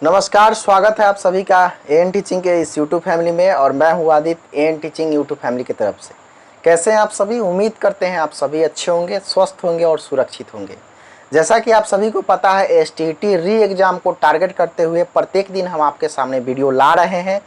नमस्कार, स्वागत है आप सभी का एएन टीचिंग के इस यूट्यूब फैमिली में। और मैं हूं Aditya, AN teaching YouTube family की तरफ से। कैसे हैं आप सभी? उम्मीद करते हैं आप सभी अच्छे होंगे, स्वस्थ होंगे और सुरक्षित होंगे। जैसा कि आप सभी को पता है, एसटीईटी री एग्ज़ाम को टारगेट करते हुए प्रत्येक दिन हम आपके सामने वीडियो ला रहे हैं।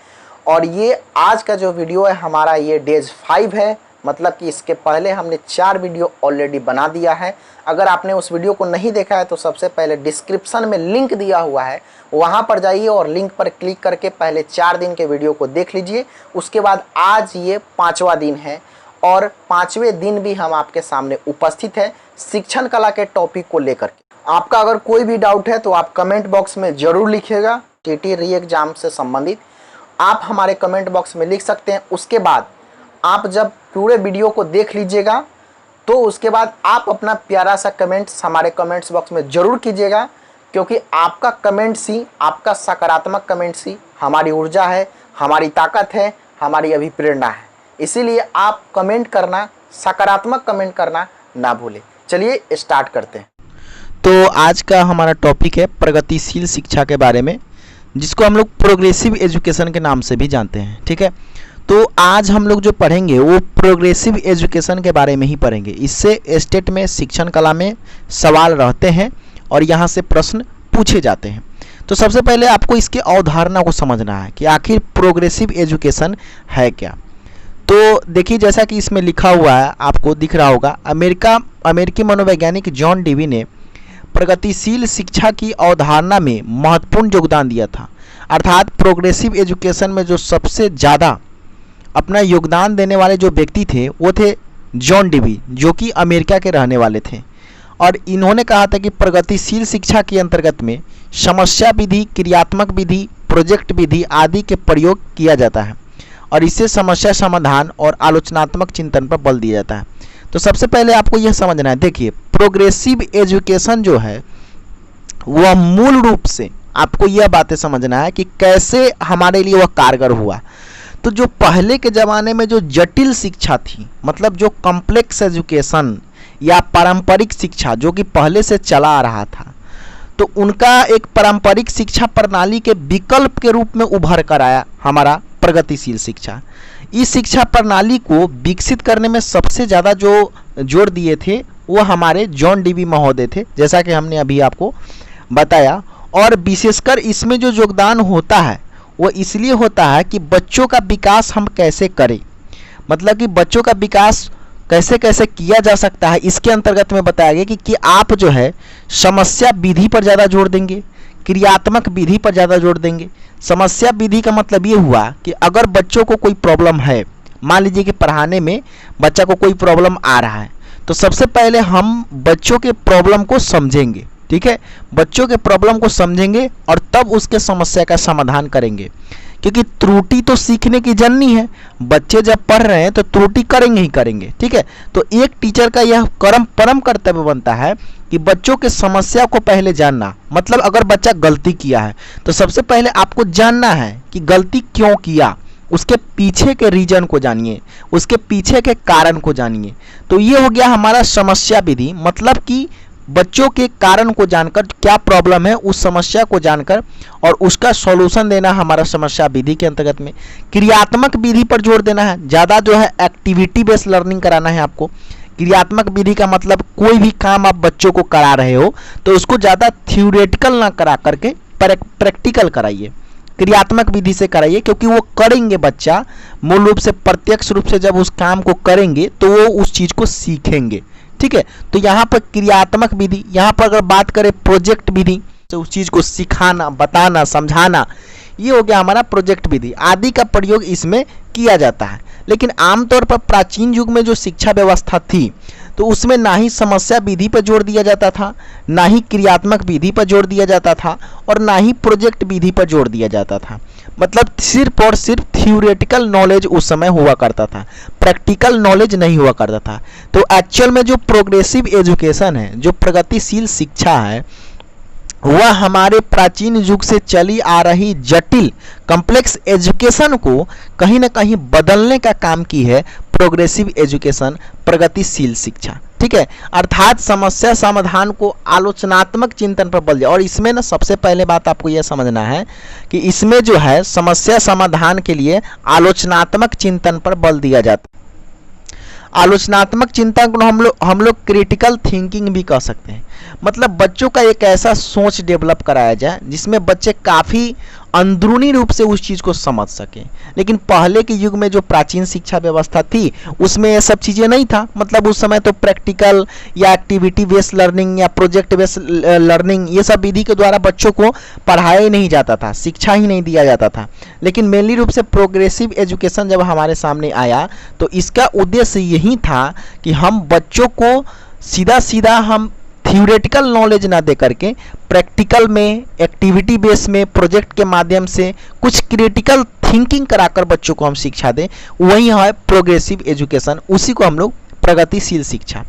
और ये आज का जो वीडियो है हमारा, ये डेज 5 है। मतलब कि इसके पहले हमने 4 वीडियो ऑलरेडी बना दिया है। अगर आपने उस वीडियो को नहीं देखा है तो सबसे पहले डिस्क्रिप्शन में लिंक दिया हुआ है, वहाँ पर जाइए और लिंक पर क्लिक करके पहले 4 दिन के वीडियो को देख लीजिए। उसके बाद आज ये 5वां दिन है और 5वें दिन भी हम आपके सामने उपस्थित हैं शिक्षण कला के टॉपिक को लेकर के। आपका अगर कोई भी डाउट है तो आप कमेंट बॉक्स में ज़रूर लिखिएगा। टीटी री एग्ज़ाम से संबंधित आप हमारे कमेंट बॉक्स में लिख सकते हैं। उसके बाद आप जब पूरे वीडियो को देख लीजिएगा तो उसके बाद आप अपना प्यारा सा कमेंट्स हमारे कमेंट्स बॉक्स में ज़रूर कीजिएगा, क्योंकि आपका कमेंट्स ही, आपका सकारात्मक कमेंट्स ही हमारी ऊर्जा है, हमारी ताकत है, हमारी अभिप्रेरणा है। इसीलिए आप कमेंट करना, सकारात्मक कमेंट करना ना भूलें। चलिए स्टार्ट करते हैं। तो आज का हमारा टॉपिक है प्रगतिशील शिक्षा के बारे में, जिसको हम लोग प्रोग्रेसिव एजुकेशन के नाम से भी जानते हैं। ठीक है, तो आज हम लोग जो पढ़ेंगे वो प्रोग्रेसिव एजुकेशन के बारे में ही पढ़ेंगे। इससे स्टेट में शिक्षण कला में सवाल रहते हैं और यहाँ से प्रश्न पूछे जाते हैं। तो सबसे पहले आपको इसकी अवधारणा को समझना है कि आखिर प्रोग्रेसिव एजुकेशन है क्या। तो देखिए, जैसा कि इसमें लिखा हुआ है, आपको दिख रहा होगा, अमेरिकी मनोवैज्ञानिक जॉन डेवी ने प्रगतिशील शिक्षा की अवधारणा में महत्वपूर्ण योगदान दिया था। अर्थात प्रोग्रेसिव एजुकेशन में जो सबसे ज़्यादा अपना योगदान देने वाले जो व्यक्ति थे वो थे जॉन डेवी, जो कि अमेरिका के रहने वाले थे। और इन्होंने कहा था कि प्रगतिशील शिक्षा के अंतर्गत में समस्या विधि, क्रियात्मक विधि, प्रोजेक्ट विधि आदि के प्रयोग किया जाता है और इससे समस्या समाधान और आलोचनात्मक चिंतन पर बल दिया जाता है। तो सबसे पहले आपको यह समझना है, देखिए प्रोग्रेसिव एजुकेशन जो है वह मूल रूप से आपको यह बातें समझना है कि कैसे हमारे लिए वह कारगर हुआ। तो जो पहले के ज़माने में जो जटिल शिक्षा थी, मतलब जो कॉम्प्लेक्स एजुकेशन या पारंपरिक शिक्षा जो कि पहले से चला आ रहा था, तो उनका एक पारंपरिक शिक्षा प्रणाली के विकल्प के रूप में उभर कर आया हमारा प्रगतिशील शिक्षा। इस शिक्षा प्रणाली को विकसित करने में सबसे ज़्यादा जो जोर दिए थे वो हमारे जॉन डेवी महोदय थे, जैसा कि हमने अभी आपको बताया। और विशेषकर इसमें जो योगदान होता है वो इसलिए होता है कि बच्चों का विकास हम कैसे करें, मतलब कि बच्चों का विकास कैसे कैसे किया जा सकता है। इसके अंतर्गत में बताया गया कि आप जो है समस्या विधि पर ज़्यादा जोर देंगे, क्रियात्मक विधि पर ज़्यादा जोर देंगे। समस्या विधि का मतलब ये हुआ कि अगर बच्चों को कोई प्रॉब्लम है, मान लीजिए कि पढ़ाने में बच्चा को कोई प्रॉब्लम आ रहा है, तो सबसे पहले हम बच्चों के प्रॉब्लम को समझेंगे। ठीक है, बच्चों के प्रॉब्लम को समझेंगे और तब उसके समस्या का समाधान करेंगे, क्योंकि त्रुटि तो सीखने की जननी है। बच्चे जब पढ़ रहे हैं तो त्रुटि करेंगे ही करेंगे। ठीक है, तो एक टीचर का यह परम कर्तव्य बनता है कि बच्चों के समस्या को पहले जानना। मतलब अगर बच्चा गलती किया है तो सबसे पहले आपको जानना है कि गलती क्यों किया, उसके पीछे के रीजन को जानिए, उसके पीछे के कारण को जानिए। तो ये हो गया हमारा समस्या विधि, मतलब कि बच्चों के कारण को जानकर, क्या प्रॉब्लम है उस समस्या को जानकर और उसका सॉल्यूशन देना हमारा समस्या विधि के अंतर्गत में। क्रियात्मक विधि पर जोर देना है, ज़्यादा जो है एक्टिविटी बेस्ड लर्निंग कराना है आपको। क्रियात्मक विधि का मतलब कोई भी काम आप बच्चों को करा रहे हो तो उसको ज़्यादा थ्योरेटिकल ना करा करके प्रैक्टिकल कराइए, क्रियात्मक विधि से कराइए, क्योंकि वो करेंगे बच्चा मूल रूप से, प्रत्यक्ष रूप से जब उस काम को करेंगे तो वो उस चीज़ को सीखेंगे। ठीक है, तो यहाँ पर क्रियात्मक विधि, यहाँ पर अगर बात करें प्रोजेक्ट विधि, तो उस चीज़ को सिखाना, बताना, समझाना, ये हो गया हमारा प्रोजेक्ट विधि आदि का प्रयोग इसमें किया जाता है। लेकिन आमतौर पर प्राचीन युग में जो शिक्षा व्यवस्था थी तो उसमें ना ही समस्या विधि पर जोर दिया जाता था, ना ही क्रियात्मक विधि पर जोर दिया जाता था और ना ही प्रोजेक्ट विधि पर जोर दिया जाता था। मतलब सिर्फ और सिर्फ थ्योरेटिकल नॉलेज उस समय हुआ करता था, प्रैक्टिकल नॉलेज नहीं हुआ करता था। तो एक्चुअल में जो प्रोग्रेसिव एजुकेशन है, जो प्रगतिशील शिक्षा है, वह हमारे प्राचीन युग से चली आ रही जटिल कॉम्प्लेक्स एजुकेशन को कहीं ना कहीं बदलने का काम की है प्रोग्रेसिव एजुकेशन, प्रगतिशील शिक्षा। ठीक है, अर्थात समस्या समाधान को आलोचनात्मक चिंतन पर बल दिया। और इसमें ना सबसे पहले बात आपको यह समझना है कि इसमें जो है समस्या समाधान के लिए आलोचनात्मक चिंतन पर बल दिया जाता है। आलोचनात्मक चिंतन को हम लोग क्रिटिकल थिंकिंग भी कह सकते हैं। मतलब बच्चों का एक ऐसा सोच डेवलप कराया जाए जिसमें बच्चे काफ़ी अंदरूनी रूप से उस चीज़ को समझ सकें। लेकिन पहले के युग में जो प्राचीन शिक्षा व्यवस्था थी उसमें ये सब चीज़ें नहीं था। मतलब उस समय तो प्रैक्टिकल या एक्टिविटी बेस्ड लर्निंग या प्रोजेक्ट बेस्ड लर्निंग ये सब विधि के द्वारा बच्चों को पढ़ाया ही नहीं जाता था, शिक्षा ही नहीं दिया जाता था। लेकिन मेनली रूप से प्रोग्रेसिव एजुकेशन जब हमारे सामने आया तो इसका उद्देश्य यही था कि हम बच्चों को सीधा सीधा हम थ्योरेटिकल नॉलेज ना दे करके प्रैक्टिकल में, एक्टिविटी बेस में, प्रोजेक्ट के माध्यम से कुछ क्रिटिकल थिंकिंग कराकर बच्चों को हम शिक्षा दें। वही है प्रोग्रेसिव एजुकेशन, उसी को हम लोग प्रगतिशील शिक्षा।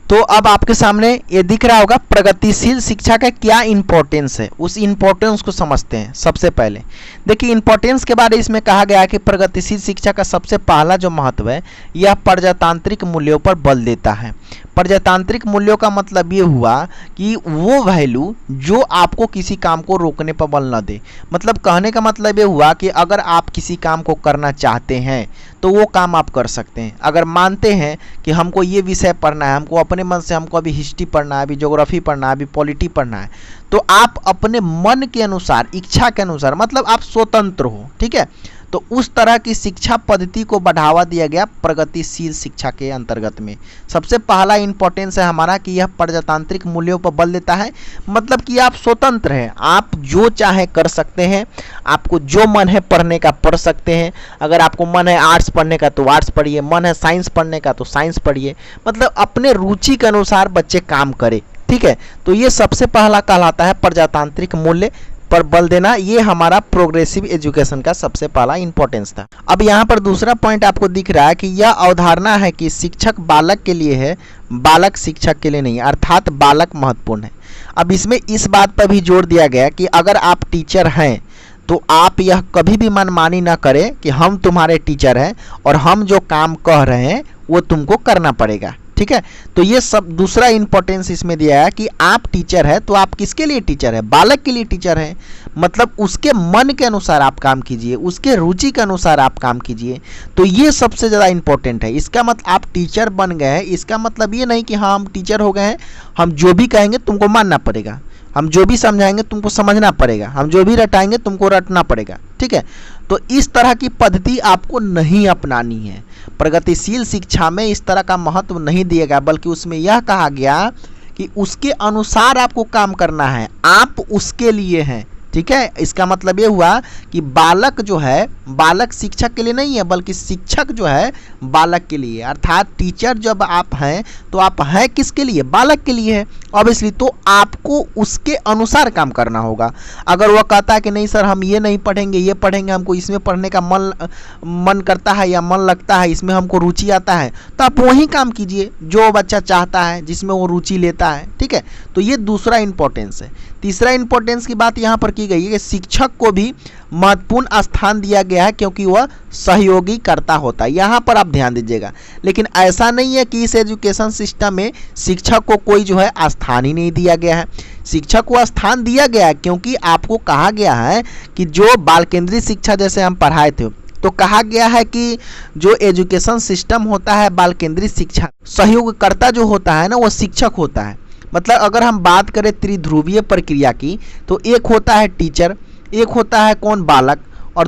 तो अब आपके सामने ये दिख रहा होगा प्रगतिशील शिक्षा का क्या इंपॉर्टेंस है, उस इंपॉर्टेंस को समझते हैं। सबसे पहले देखिए इंपॉर्टेंस के बारे में इसमें कहा गया है कि प्रगतिशील शिक्षा का सबसे पहला जो महत्व है यह प्रजातांत्रिक मूल्यों पर बल देता है। प्रजातांत्रिक मूल्यों का मतलब ये हुआ कि वो वैल्यू जो आपको किसी काम को रोकने पर बल न दे। मतलब कहने का मतलब ये हुआ कि अगर आप किसी काम को करना चाहते हैं तो वो काम आप कर सकते हैं। अगर मानते हैं कि हमको ये विषय पढ़ना है, हमको अपने मन से, हमको अभी हिस्ट्री पढ़ना है, अभी ज्योग्राफी पढ़ना है, अभी पॉलिटी पढ़ना है, तो आप अपने मन के अनुसार, इच्छा के अनुसार, मतलब आप स्वतंत्र हो। ठीक है, तो उस तरह की शिक्षा पद्धति को बढ़ावा दिया गया प्रगतिशील शिक्षा के अंतर्गत में। सबसे पहला इंपॉर्टेंस है हमारा कि यह प्रजातांत्रिक मूल्यों पर बल देता है। मतलब कि आप स्वतंत्र हैं, आप जो चाहे कर सकते हैं, आपको जो मन है पढ़ने का पढ़ सकते हैं। अगर आपको मन है आर्ट्स पढ़ने का तो आर्ट्स पढ़िए, मन है साइंस पढ़ने का तो साइंस पढ़िए। मतलब अपने रुचि के अनुसार बच्चे काम करें। ठीक है, तो ये सबसे पहला कहलाता है प्रजातांत्रिक मूल्य पर बल देना। ये हमारा प्रोग्रेसिव एजुकेशन का सबसे पहला इंपॉर्टेंस था। अब यहाँ पर दूसरा पॉइंट आपको दिख रहा है कि यह अवधारणा है कि शिक्षक बालक के लिए है, बालक शिक्षक के लिए नहीं, अर्थात बालक महत्वपूर्ण है। अब इसमें इस बात पर भी जोर दिया गया कि अगर आप टीचर हैं तो आप यह कभी भी मनमानी ना करें कि हम तुम्हारे टीचर हैं और हम जो काम कह रहे हैं वो तुमको करना पड़ेगा। ठीक है, तो ये सब दूसरा इंपॉर्टेंस इसमें दिया है कि आप टीचर है तो आप किसके लिए टीचर है, बालक के लिए टीचर है। मतलब उसके मन के अनुसार आप काम कीजिए, उसके रुचि के अनुसार आप काम कीजिए। तो ये सबसे ज़्यादा इंपॉर्टेंट है। इसका मतलब आप टीचर बन गए हैं, इसका मतलब ये नहीं कि हाँ हम टीचर हो गए हैं, हम जो भी कहेंगे तुमको मानना पड़ेगा, हम जो भी समझाएंगे तुमको समझना पड़ेगा, हम जो भी रटाएंगे तुमको रटना पड़ेगा। ठीक है, तो इस तरह की पद्धति आपको नहीं अपनानी है। प्रगतिशील शिक्षा में इस तरह का महत्व नहीं दिया गया, बल्कि उसमें यह कहा गया कि उसके अनुसार आपको काम करना है, आप उसके लिए हैं। ठीक है, इसका मतलब ये हुआ कि बालक जो है, बालक शिक्षक के लिए नहीं है, बल्कि शिक्षक जो है बालक के लिए। अर्थात टीचर जब आप हैं तो आप हैं किसके लिए, बालक के लिए है ऑब्वियसली। तो आपको उसके अनुसार काम करना होगा। अगर वह कहता है कि नहीं सर हम ये नहीं पढ़ेंगे, ये पढ़ेंगे, हमको इसमें पढ़ने का मन करता है या मन लगता है, इसमें हमको रुचि आता है, तो आप वही काम कीजिए जो बच्चा चाहता है, जिसमें वो रुचि लेता है। ठीक है, तो ये दूसरा इंपॉर्टेंस है। तीसरा इंपॉर्टेंस की बात यहाँ पर की गई है कि शिक्षक को भी महत्वपूर्ण स्थान दिया गया है क्योंकि वह सहयोगी कर्ता होता है। यहाँ पर आप ध्यान दीजिएगा। लेकिन ऐसा नहीं है कि इस एजुकेशन सिस्टम में शिक्षक को कोई जो है स्थान ही नहीं दिया गया है। शिक्षक को स्थान दिया गया है क्योंकि आपको कहा गया है कि जो बाल केंद्रीय शिक्षा जैसे हम पढ़ाए थे तो कहा गया है कि जो एजुकेशन सिस्टम होता है बाल केंद्रीय शिक्षा, सहयोगकर्ता जो होता है ना वो शिक्षक होता है। मतलब अगर हम बात करें त्रिध्रुवीय प्रक्रिया की तो एक होता है टीचर, एक होता है कौन, बालक, और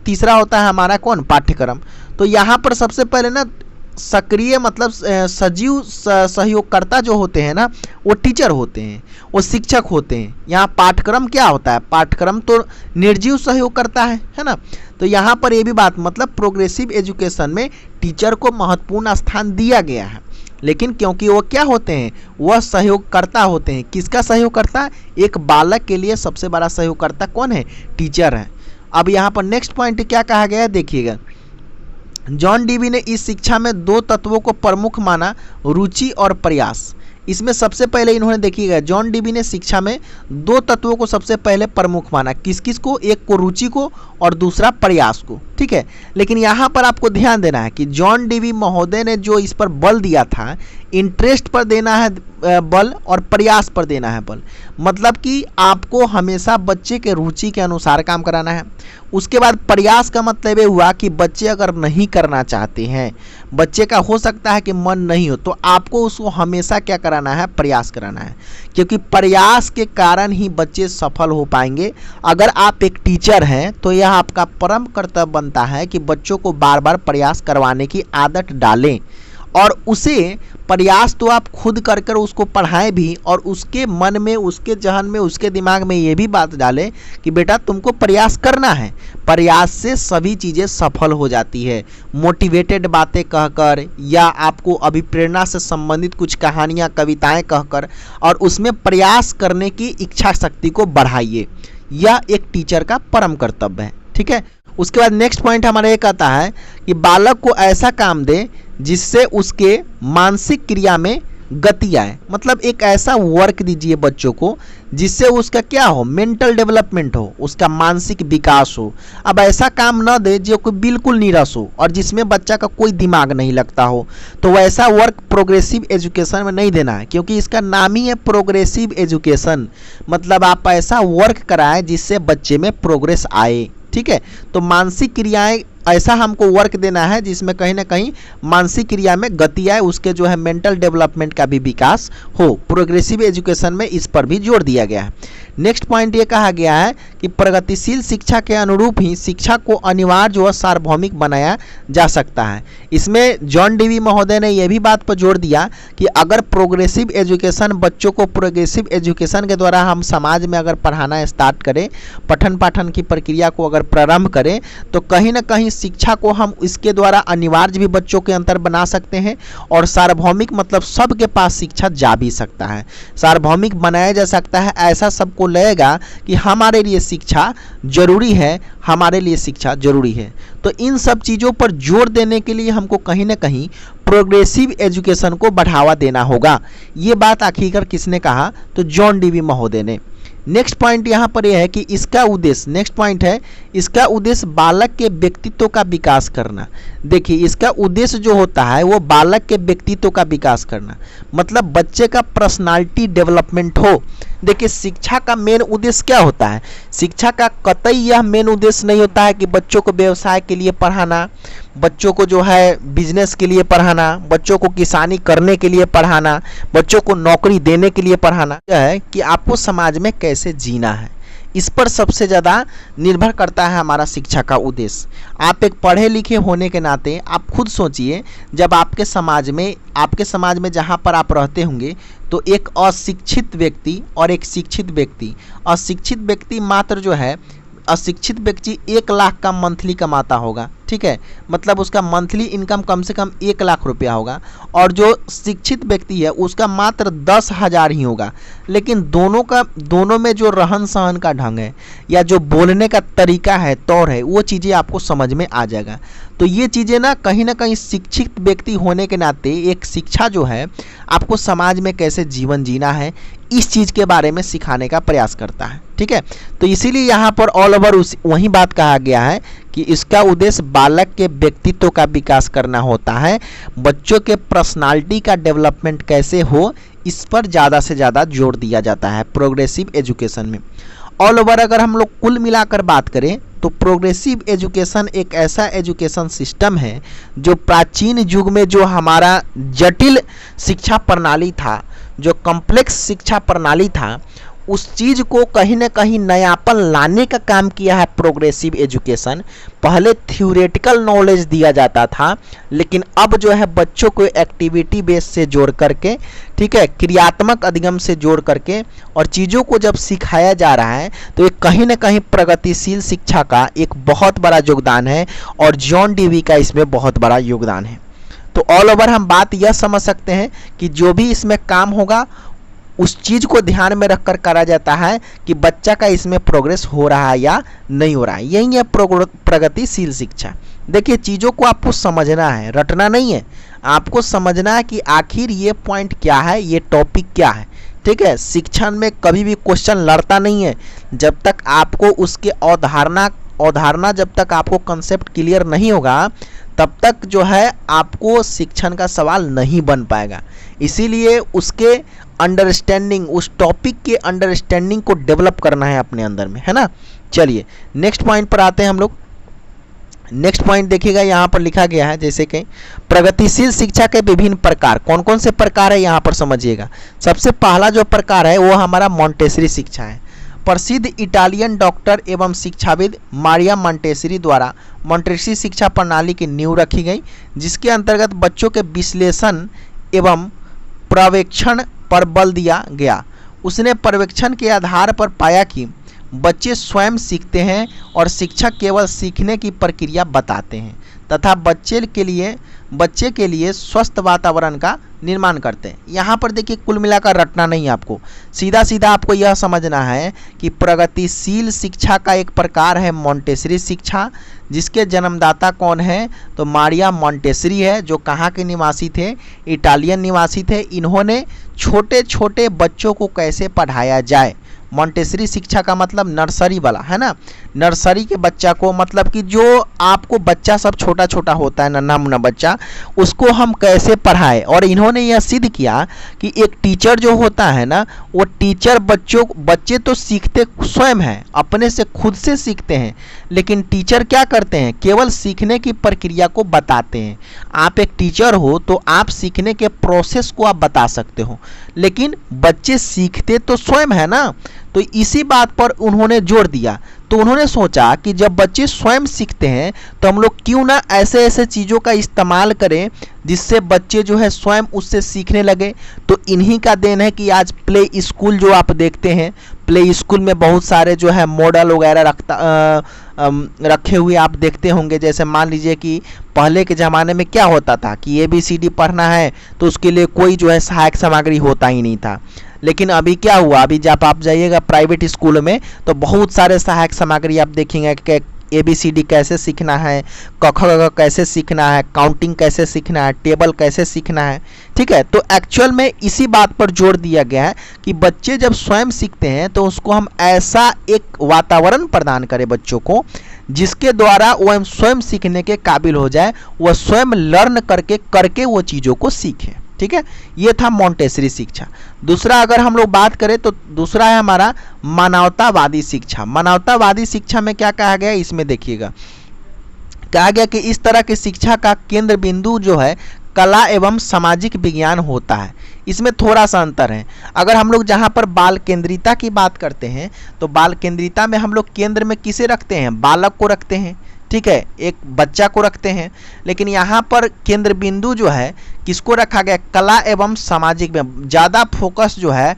तीसरा होता है हमारा कौन, पाठ्यक्रम। तो यहाँ पर सबसे पहले ना सक्रिय मतलब सजीव सहयोगकर्ता जो होते हैं ना वो टीचर होते हैं, वो शिक्षक होते हैं। यहाँ पाठ्यक्रम क्या होता है, पाठ्यक्रम तो निर्जीव सहयोगकर्ता है ना। तो यहाँ पर ये भी बात, मतलब प्रोग्रेसिव एजुकेशन में टीचर को महत्वपूर्ण स्थान दिया गया है। लेकिन क्योंकि वो क्या होते हैं, वह सहयोगकर्ता होते हैं। किसका सहयोगकर्ता, एक बालक के लिए सबसे बड़ा सहयोगकर्ता कौन है, टीचर है। अब यहाँ पर नेक्स्ट पॉइंट क्या कहा गया है देखिएगा। जॉन डीवी ने इस शिक्षा में दो तत्वों को प्रमुख माना, रुचि और प्रयास। इसमें सबसे पहले इन्होंने देखिएगा जॉन डीवी ने शिक्षा में दो तत्वों को सबसे पहले प्रमुख माना, किस किस को, एक को रुचि को और दूसरा प्रयास को, ठीक है। लेकिन यहाँ पर आपको ध्यान देना है कि जॉन डीवी महोदय ने जो इस पर बल दिया था, इंटरेस्ट पर देना है बल और प्रयास पर देना है बल। मतलब कि आपको हमेशा बच्चे के रुचि के अनुसार काम कराना है। उसके बाद प्रयास का मतलब ये हुआ कि बच्चे अगर नहीं करना चाहते हैं, बच्चे का हो सकता है कि मन नहीं हो, तो आपको उसको हमेशा क्या कराना है, प्रयास कराना है, क्योंकि प्रयास के कारण ही बच्चे सफल हो पाएंगे। अगर आप एक टीचर हैं तो यह आपका परम कर्तव्य बनता है कि बच्चों को बार बार प्रयास करवाने की आदत डालें और उसे प्रयास तो आप खुद कर कर उसको पढ़ाएं भी, और उसके मन में, उसके जहन में, उसके दिमाग में ये भी बात डालें कि बेटा तुमको प्रयास करना है। प्रयास से सभी चीज़ें सफल हो जाती है। मोटिवेटेड बातें कहकर या आपको अभिप्रेरणा से संबंधित कुछ कहानियाँ, कविताएं कहकर और उसमें प्रयास करने की इच्छा शक्ति को बढ़ाइए। यह एक टीचर का परम कर्तव्य है, ठीक है। उसके बाद नेक्स्ट पॉइंट हमारा ये कहता है कि बालक को ऐसा काम दे जिससे उसके मानसिक क्रिया में गति आए। मतलब एक ऐसा वर्क दीजिए बच्चों को जिससे उसका क्या हो, मेंटल डेवलपमेंट हो, उसका मानसिक विकास हो। अब ऐसा काम न दे जो कोई बिल्कुल नीरस हो और जिसमें बच्चा का कोई दिमाग नहीं लगता हो, तो वैसा वर्क प्रोग्रेसिव एजुकेशन में नहीं देना है, क्योंकि इसका नाम ही है प्रोग्रेसिव एजुकेशन। मतलब आप ऐसा वर्क कराएं जिससे बच्चे में प्रोग्रेस आए, ठीक है। तो मानसिक क्रियाएं ऐसा हमको वर्क देना है जिसमें कहीं ना कहीं मानसिक क्रिया में गति आए, उसके जो है मेंटल डेवलपमेंट का भी विकास हो। प्रोग्रेसिव एजुकेशन में इस पर भी जोर दिया गया है। नेक्स्ट पॉइंट ये कहा गया है कि प्रगतिशील शिक्षा के अनुरूप ही शिक्षा को अनिवार्य व सार्वभौमिक बनाया जा सकता है। इसमें जॉन डीवी महोदय ने यह भी बात पर जोर दिया कि अगर प्रोग्रेसिव एजुकेशन, बच्चों को प्रोग्रेसिव एजुकेशन के द्वारा हम समाज में अगर पढ़ाना स्टार्ट करें, पठन पाठन की प्रक्रिया को अगर प्रारंभ करें, तो कहीं ना कहीं शिक्षा को हम इसके द्वारा अनिवार्य भी बच्चों के अंतर बना सकते हैं और सार्वभौमिक मतलब सबके पास शिक्षा जा भी सकता है, सार्वभौमिक बनाया जा सकता है। ऐसा सबको लगेगा कि हमारे लिए शिक्षा जरूरी है, हमारे लिए शिक्षा जरूरी है। तो इन सब चीज़ों पर जोर देने के लिए हमको कहीं ना कहीं प्रोग्रेसिव एजुकेशन को बढ़ावा देना होगा। ये बात आखिरकार किसने कहा, तो जॉन डीवी महोदय ने। नेक्स्ट पॉइंट यहाँ पर यह है कि इसका उद्देश्य, नेक्स्ट पॉइंट है इसका उद्देश्य बालक के व्यक्तित्व का विकास करना। देखिए इसका उद्देश्य जो होता है वो बालक के व्यक्तित्व का विकास करना, मतलब बच्चे का पर्सनालिटी डेवलपमेंट हो। देखिए शिक्षा का मेन उद्देश्य क्या होता है, शिक्षा का कतई यह मेन उद्देश्य नहीं होता है कि बच्चों को व्यवसाय के लिए पढ़ाना, बच्चों को जो है बिजनेस के लिए पढ़ाना, बच्चों को किसानी करने के लिए पढ़ाना, बच्चों को नौकरी देने के लिए पढ़ाना। यह है कि आपको समाज में कैसे जीना है, इस पर सबसे ज़्यादा निर्भर करता है हमारा शिक्षा का उद्देश्य। आप एक पढ़े लिखे होने के नाते आप खुद सोचिए, जब आपके समाज में जहाँ पर आप रहते होंगे तो एक अशिक्षित व्यक्ति और एक शिक्षित व्यक्ति, अशिक्षित व्यक्ति मात्र जो है, अशिक्षित व्यक्ति 1 लाख का मंथली कमाता होगा, ठीक है, मतलब उसका मंथली इनकम कम से कम 1 लाख रुपया होगा, और जो शिक्षित व्यक्ति है उसका मात्र 10,000 ही होगा। लेकिन दोनों में जो रहन सहन का ढंग है या जो बोलने का तरीका है, तौर है, वो चीज़ें आपको समझ में आ जाएगा। तो ये चीज़ें ना कहीं शिक्षित व्यक्ति होने के नाते एक शिक्षा जो है आपको समाज में कैसे जीवन जीना है, इस चीज़ के बारे में सिखाने का प्रयास करता है, ठीक है। तो इसीलिए यहाँ पर ऑल ओवर वही बात कहा गया है कि इसका उद्देश्य बालक के व्यक्तित्व का विकास करना होता है। बच्चों के पर्सनालिटी का डेवलपमेंट कैसे हो, इस पर ज़्यादा से ज़्यादा जोर दिया जाता है प्रोग्रेसिव एजुकेशन में। ऑल ओवर अगर हम लोग कुल मिलाकर बात करें तो प्रोग्रेसिव एजुकेशन एक ऐसा एजुकेशन सिस्टम है जो प्राचीन युग में जो हमारा जटिल शिक्षा प्रणाली था, जो कॉम्प्लेक्स शिक्षा प्रणाली था, उस चीज़ को कहीं ना कहीं नयापन लाने का काम किया है प्रोग्रेसिव एजुकेशन। पहले थ्योरेटिकल नॉलेज दिया जाता था, लेकिन अब जो है बच्चों को एक्टिविटी बेस से जोड़ करके, ठीक है, क्रियात्मक अधिगम से जोड़ करके और चीज़ों को जब सिखाया जा रहा है, तो ये कहीं ना कहीं प्रगतिशील शिक्षा का एक बहुत बड़ा योगदान है और जॉन डीवी का इसमें बहुत बड़ा योगदान है। तो ऑल ओवर हम बात यह समझ सकते हैं कि जो भी इसमें काम होगा उस चीज़ को ध्यान में रखकर करा जाता है कि बच्चा का इसमें प्रोग्रेस हो रहा है या नहीं हो रहा है। यही है प्रगतिशील शिक्षा। देखिए चीज़ों को आपको समझना है, रटना नहीं है। आपको समझना है कि आखिर ये पॉइंट क्या है, ये टॉपिक क्या है। ठीक है, शिक्षण में कभी भी क्वेश्चन लड़ता नहीं है जब तक आपको उसके अवधारणा जब तक आपको कंसेप्ट क्लियर नहीं होगा तब तक जो है आपको शिक्षण का सवाल नहीं बन पाएगा। इसीलिए उसके अंडरस्टैंडिंग, उस टॉपिक के अंडरस्टैंडिंग को डेवलप करना है अपने अंदर में, है ना। चलिए नेक्स्ट पॉइंट पर आते हैं हम लोग। नेक्स्ट पॉइंट देखिएगा, यहाँ पर लिखा गया है जैसे कि प्रगतिशील शिक्षा के विभिन्न प्रकार। कौन कौन से प्रकार है यहाँ पर समझिएगा। सबसे पहला जो प्रकार है वो हमारा मॉन्टेसरी शिक्षा है। प्रसिद्ध इटालियन डॉक्टर एवं शिक्षाविद मारिया मॉन्टेसरी द्वारा मॉन्टेसरी शिक्षा प्रणाली की नींव रखी गई, जिसके अंतर्गत बच्चों के विश्लेषण एवं पर्यवेक्षण पर बल दिया गया। उसने पर्यवेक्षण के आधार पर पाया कि बच्चे स्वयं सीखते हैं और शिक्षक केवल सीखने की प्रक्रिया बताते हैं तथा बच्चे के लिए स्वस्थ वातावरण का निर्माण करते हैं। यहाँ पर देखिए कुल मिलाकर रटना नहीं, आपको सीधा सीधा आपको यह समझना है कि प्रगतिशील शिक्षा का एक प्रकार है मॉन्टेसरी शिक्षा, जिसके जन्मदाता कौन है तो मारिया मॉन्टेसरी है, जो कहाँ के निवासी थे, इटालियन निवासी थे। इन्होंने छोटे छोटे बच्चों को कैसे पढ़ाया जाए, मॉन्टेसरी शिक्षा का मतलब नर्सरी वाला, है ना। नर्सरी के बच्चा को, मतलब कि जो आपको बच्चा सब छोटा छोटा होता है, नन्हा मुन्ना बच्चा, उसको हम कैसे पढ़ाएं। और इन्होंने यह सिद्ध किया कि एक टीचर जो होता है ना, वो टीचर बच्चे तो सीखते स्वयं हैं, अपने से खुद से सीखते हैं, लेकिन टीचर क्या करते हैं, केवल सीखने की प्रक्रिया को बताते हैं। आप एक टीचर हो तो आप सीखने के प्रोसेस को आप बता सकते हो, लेकिन बच्चे सीखते तो स्वयं है ना। तो इसी बात पर उन्होंने जोर दिया। तो उन्होंने सोचा कि जब बच्चे स्वयं सीखते हैं तो हम लोग क्यों ना ऐसे ऐसे चीज़ों का इस्तेमाल करें जिससे बच्चे जो है स्वयं उससे सीखने लगे। तो इन्हीं का देन है कि आज प्ले स्कूल जो आप देखते हैं, प्ले स्कूल में बहुत सारे जो है मॉडल वगैरह रखे हुए आप देखते होंगे। जैसे मान लीजिए कि पहले के ज़माने में क्या होता था कि ABCD पढ़ना है तो उसके लिए कोई जो है सहायक सामग्री होता ही नहीं था, लेकिन अभी क्या हुआ, अभी जब आप जाइएगा प्राइवेट स्कूल में तो बहुत सारे सहायक सामग्री आप देखेंगे कि ABCD कैसे सीखना है, क ख ग कैसे सीखना है, काउंटिंग कैसे सीखना है, टेबल कैसे सीखना है। ठीक है, तो एक्चुअल में इसी बात पर जोर दिया गया है कि बच्चे जब स्वयं सीखते हैं तो उसको हम ऐसा एक वातावरण प्रदान करें बच्चों को जिसके द्वारा वह स्वयं सीखने के काबिल हो जाए, वह स्वयं लर्न करके वो चीज़ों को सीखें। ठीक है, ये था मॉन्टेसरी शिक्षा। दूसरा अगर हम लोग बात करें तो दूसरा है हमारा मानवतावादी शिक्षा। मानवतावादी शिक्षा में क्या कहा गया, इसमें देखिएगा कहा गया कि इस तरह की शिक्षा का केंद्र बिंदु जो है कला एवं सामाजिक विज्ञान होता है। इसमें थोड़ा सा अंतर है। अगर हम लोग जहाँ पर बाल केंद्रिता की बात करते हैं तो बाल केंद्रिता में हम लोग केंद्र में किसे रखते हैं, बालक को रखते हैं, ठीक है, एक बच्चा को रखते हैं। लेकिन यहाँ पर केंद्र बिंदु जो है किसको रखा गया, कला एवं सामाजिक में। ज़्यादा फोकस जो है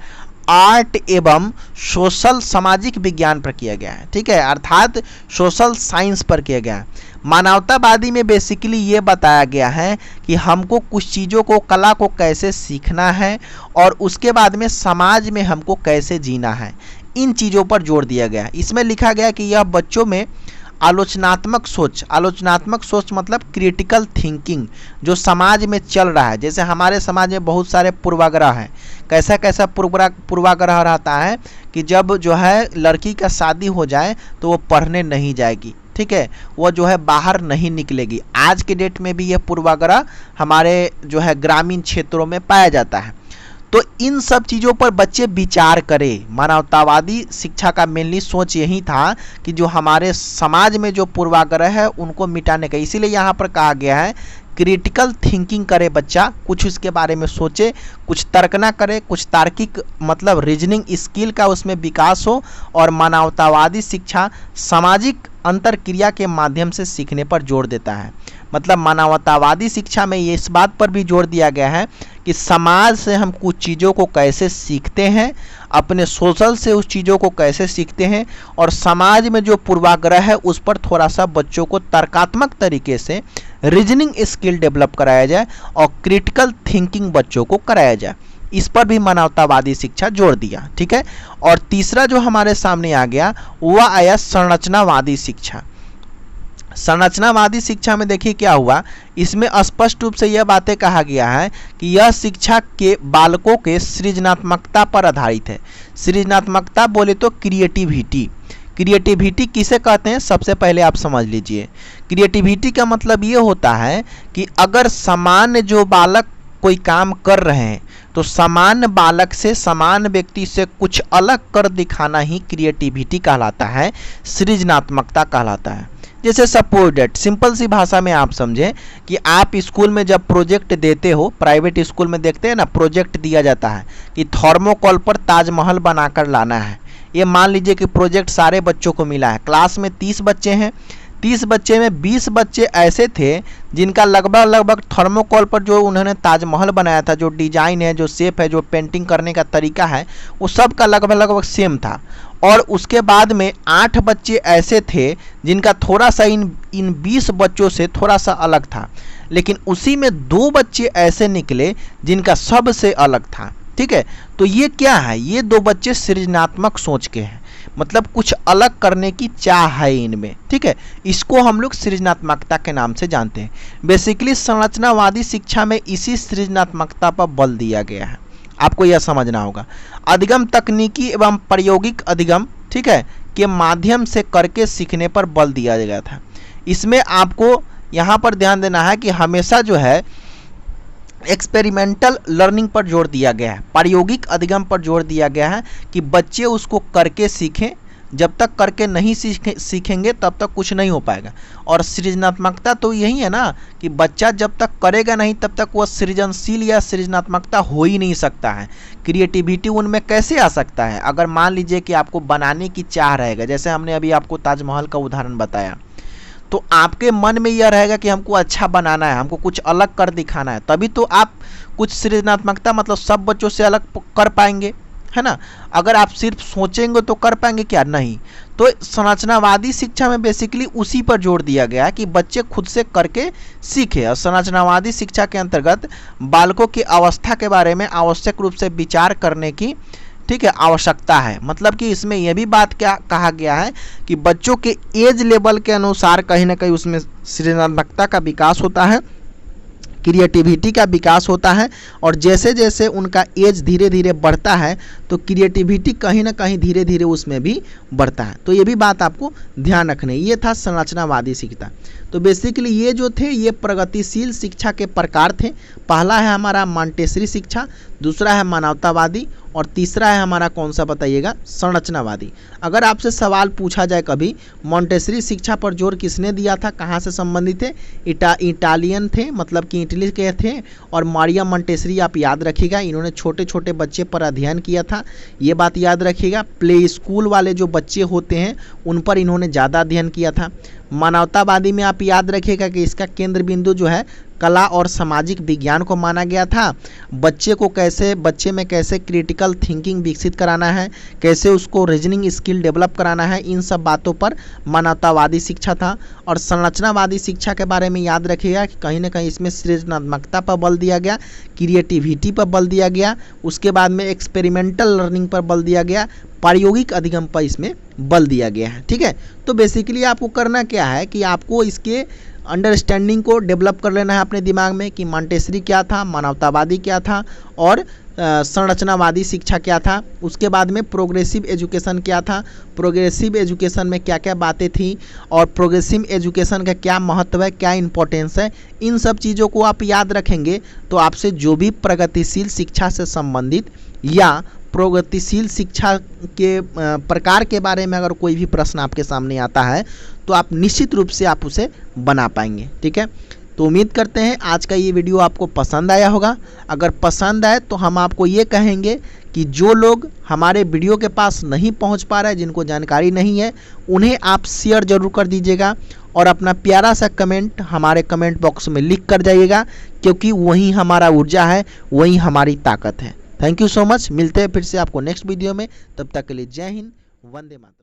आर्ट एवं सोशल सामाजिक विज्ञान पर किया गया है। ठीक है, अर्थात सोशल साइंस पर किया गया है। मानवतावादी में बेसिकली ये बताया गया है कि हमको कुछ चीज़ों को, कला को कैसे सीखना है और उसके बाद में समाज में हमको कैसे जीना है, इन चीज़ों पर जोर दिया गया है। इसमें लिखा गया कि यह बच्चों में आलोचनात्मक सोच मतलब क्रिटिकल थिंकिंग जो समाज में चल रहा है। जैसे हमारे समाज में बहुत सारे पूर्वाग्रह हैं। कैसा पूर्वाग्रह रहता है कि जब जो है लड़की का शादी हो जाए तो वो पढ़ने नहीं जाएगी, ठीक है, वो जो है बाहर नहीं निकलेगी। आज के डेट में भी यह पूर्वाग्रह हमारे जो है ग्रामीण क्षेत्रों में पाया जाता है। तो इन सब चीज़ों पर बच्चे विचार करें। मानवतावादी शिक्षा का मेनली सोच यही था कि जो हमारे समाज में जो पूर्वाग्रह है उनको मिटाने का। इसीलिए यहाँ पर कहा गया है क्रिटिकल थिंकिंग करे बच्चा, कुछ इसके बारे में सोचे, कुछ तर्क ना करे, कुछ तार्किक मतलब रीजनिंग स्किल का उसमें विकास हो। और मानवतावादी शिक्षा सामाजिक अंतरक्रिया के माध्यम से सीखने पर जोर देता है। मतलब मानवतावादी शिक्षा में ये इस बात पर भी जोर दिया गया है कि समाज से हम कुछ चीज़ों को कैसे सीखते हैं, अपने सोशल से उस चीज़ों को कैसे सीखते हैं, और समाज में जो पूर्वाग्रह है उस पर थोड़ा सा बच्चों को तर्कात्मक तरीके से रीजनिंग स्किल डेवलप कराया जाए और क्रिटिकल थिंकिंग बच्चों को कराया जाए। इस पर भी मानवतावादी शिक्षा जोर दिया। ठीक है, और तीसरा जो हमारे सामने आ गया वह आया संरचनावादी शिक्षा। संरचनावादी शिक्षा में देखिए क्या हुआ, इसमें स्पष्ट रूप से यह बातें कहा गया है कि यह शिक्षा के बालकों के सृजनात्मकता पर आधारित है। सृजनात्मकता बोले तो क्रिएटिविटी। क्रिएटिविटी किसे कहते हैं, सबसे पहले आप समझ लीजिए। क्रिएटिविटी का मतलब ये होता है कि अगर सामान्य जो बालक कोई काम कर रहे हैं तो सामान्य बालक से, सामान्य व्यक्ति से कुछ अलग कर दिखाना ही क्रिएटिविटी कहलाता है, सृजनात्मकता कहलाता है। जैसे सपोज डेट, सिंपल सी भाषा में आप समझें कि आप स्कूल में जब प्रोजेक्ट देते हो, प्राइवेट स्कूल में देखते हैं ना, प्रोजेक्ट दिया जाता है कि थर्मोकोल पर ताजमहल बनाकर लाना है। ये मान लीजिए कि प्रोजेक्ट सारे बच्चों को मिला है। क्लास में 30 बच्चे हैं, 30 बच्चे में 20 बच्चे ऐसे थे जिनका लगभग थर्मोकोल पर जो उन्होंने ताजमहल बनाया था, जो डिजाइन है, जो शेप है, जो पेंटिंग करने का तरीका है, वो सब का लगभग सेम था। और उसके बाद में 8 बच्चे ऐसे थे जिनका थोड़ा सा इन 20 बच्चों से थोड़ा सा अलग था। लेकिन उसी में 2 बच्चे ऐसे निकले जिनका सबसे अलग था। ठीक है, तो ये क्या है, ये 2 बच्चे सृजनात्मक सोच के हैं, मतलब कुछ अलग करने की चाह है इनमें। ठीक है, इसको हम लोग सृजनात्मकता के नाम से जानते हैं। बेसिकली संरचनावादी शिक्षा में इसी सृजनात्मकता पर बल दिया गया है, आपको यह समझना होगा। अधिगम तकनीकी एवं प्रायोगिक अधिगम, ठीक है, के माध्यम से करके सीखने पर बल दिया गया था। इसमें आपको यहाँ पर ध्यान देना है कि हमेशा जो है एक्सपेरिमेंटल लर्निंग पर जोर दिया गया है, प्रायोगिक अधिगम पर जोर दिया गया है कि बच्चे उसको करके सीखें। जब तक करके नहीं सीखेंगे तब तक कुछ नहीं हो पाएगा। और सृजनात्मकता तो यही है ना कि बच्चा जब तक करेगा नहीं तब तक वह सृजनशील या सृजनात्मकता हो ही नहीं सकता है। क्रिएटिविटी उनमें कैसे आ सकता है, अगर मान लीजिए कि आपको बनाने की चाह रहेगा, जैसे हमने अभी आपको ताजमहल का उदाहरण बताया, तो आपके मन में यह रहेगा कि हमको अच्छा बनाना है, हमको कुछ अलग कर दिखाना है, तभी तो आप कुछ सृजनात्मकता, मतलब सब बच्चों से अलग कर पाएंगे, है ना। अगर आप सिर्फ सोचेंगे तो कर पाएंगे क्या, नहीं। तो संरचनावादी शिक्षा में बेसिकली उसी पर जोर दिया गया है कि बच्चे खुद से करके सीखे। और संरचनावादी शिक्षा के अंतर्गत बालकों की अवस्था के बारे में आवश्यक रूप से विचार करने की, ठीक है, आवश्यकता है। मतलब कि इसमें यह भी बात क्या कहा गया है कि बच्चों के एज लेवल के अनुसार कहीं ना कहीं उसमें सृजनात्मकता का विकास होता है, क्रिएटिविटी का विकास होता है। और जैसे जैसे उनका एज धीरे धीरे बढ़ता है तो क्रिएटिविटी कहीं ना कहीं धीरे धीरे उसमें भी बढ़ता है। तो ये भी बात आपको ध्यान रखनी है। ये था संरचनावादी शिक्षा। तो बेसिकली ये जो थे ये प्रगतिशील शिक्षा के प्रकार थे। पहला है हमारा मॉन्टेसरी शिक्षा, दूसरा है मानवतावादी और तीसरा है हमारा कौन सा बताइएगा, संरचनावादी। अगर आपसे सवाल पूछा जाए कभी मॉन्टेसरी शिक्षा पर जोर किसने दिया था, कहाँ से संबंधित थे, इटालियन थे, मतलब कि इटली के थे। और मारिया मॉन्टेसरी आप याद रखिएगा, इन्होंने छोटे छोटे बच्चे पर अध्ययन किया था, ये बात याद रखिएगा। प्ले स्कूल वाले जो बच्चे होते हैं उन पर इन्होंने ज़्यादा अध्ययन किया था। मानवतावादी में आप याद रखिएगा कि इसका केंद्र बिंदु जो है कला और सामाजिक विज्ञान को माना गया था। बच्चे में कैसे क्रिटिकल थिंकिंग विकसित कराना है, कैसे उसको रीजनिंग स्किल डेवलप कराना है, इन सब बातों पर मानवतावादी शिक्षा था। और संरचनावादी शिक्षा के बारे में याद रखिएगा कि कहीं ना कहीं इसमें सृजनात्मकता पर बल दिया गया, क्रिएटिविटी पर बल दिया गया, उसके बाद में एक्सपेरिमेंटल लर्निंग पर बल दिया गया, प्रायोगिक अधिगम पर इसमें बल दिया गया है। ठीक है, तो बेसिकली आपको करना क्या है कि आपको इसके अंडरस्टैंडिंग को डेवलप कर लेना है अपने दिमाग में कि मॉन्टेसरी क्या था, मानवतावादी क्या था और संरचनावादी शिक्षा क्या था। उसके बाद में प्रोग्रेसिव एजुकेशन क्या था, प्रोग्रेसिव एजुकेशन में क्या क्या बातें थी और प्रोग्रेसिव एजुकेशन का क्या महत्व है, क्या इंपॉर्टेंस है। इन सब चीज़ों को आप याद रखेंगे तो आपसे जो भी प्रगतिशील शिक्षा से संबंधित या प्रगतिशील शिक्षा के प्रकार के बारे में अगर कोई भी प्रश्न आपके सामने आता है तो आप निश्चित रूप से आप उसे बना पाएंगे। ठीक है, तो उम्मीद करते हैं आज का ये वीडियो आपको पसंद आया होगा। अगर पसंद आए तो हम आपको ये कहेंगे कि जो लोग हमारे वीडियो के पास नहीं पहुंच पा रहे हैं, जिनको जानकारी नहीं है, उन्हें आप शेयर जरूर कर दीजिएगा और अपना प्यारा सा कमेंट हमारे कमेंट बॉक्स में लिख कर जाइएगा, क्योंकि वही हमारा ऊर्जा है, वही हमारी ताकत है। Thank you so much. मिलते हैं फिर से आपको नेक्स्ट वीडियो में, तब तक के लिए जय हिंद, वंदे मातरम।